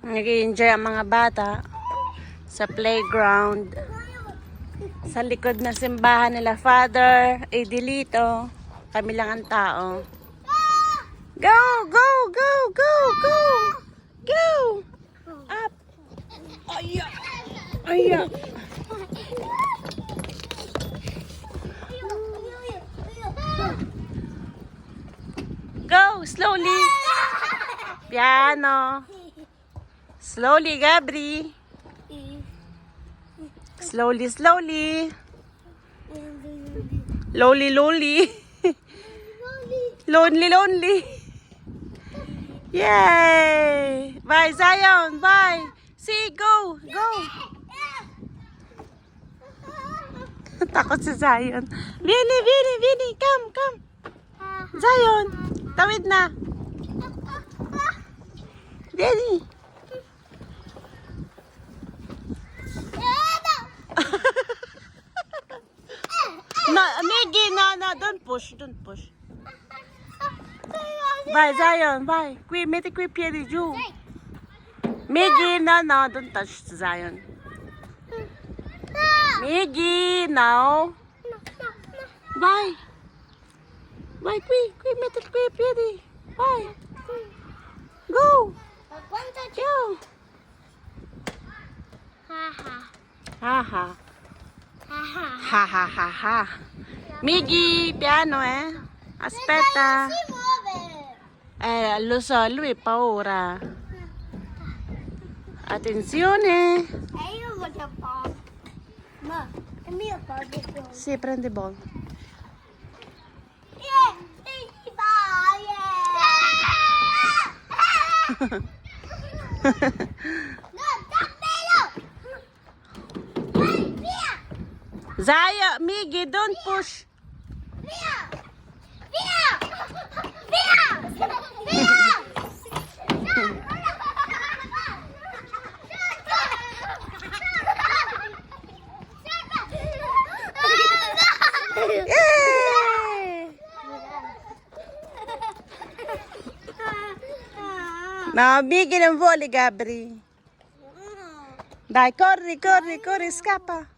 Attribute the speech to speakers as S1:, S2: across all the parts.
S1: Nag-i-enjoy ang mga bata sa playground. Sa likod na simbahan nila Father Edelito. Kami lang ang tao. Go! Go! Go! Go! Go! Go! Up! Aya! Aya! Go! Slowly! Piano! Slowly, Gabri! Slowly, slowly! Lowly, lowly! Lonely, lonely! Yay! Bye, Zion! Bye! See, go! Go! Takot si Zion. Vini, Vini, Vini! Come, come! Zion! Tawid na! Vini! No, Miggy, no, don't push, don't push. Bye, Zion, bye. Qui, metti qui i piedi giù. Miggy, no, don't touch Zion. Miggy, no. Bye. Bye, qui, metti qui i piedi. Bye. Go. Go. Ha ha. Ha ha ha ha. Miggy, piano Aspetta. Lo so, lui ha paura. Attenzione.
S2: Io voglio fare. Ma è mio padre.
S1: Sì, prendi ball. Zaya, Miggy, don't push.
S2: Via! Via! Via! Via!
S1: Yay! No, Miggy non vuole, Gabri. Dai, corri, corri, corri, scappa.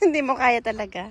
S1: Hindi mo kaya talaga.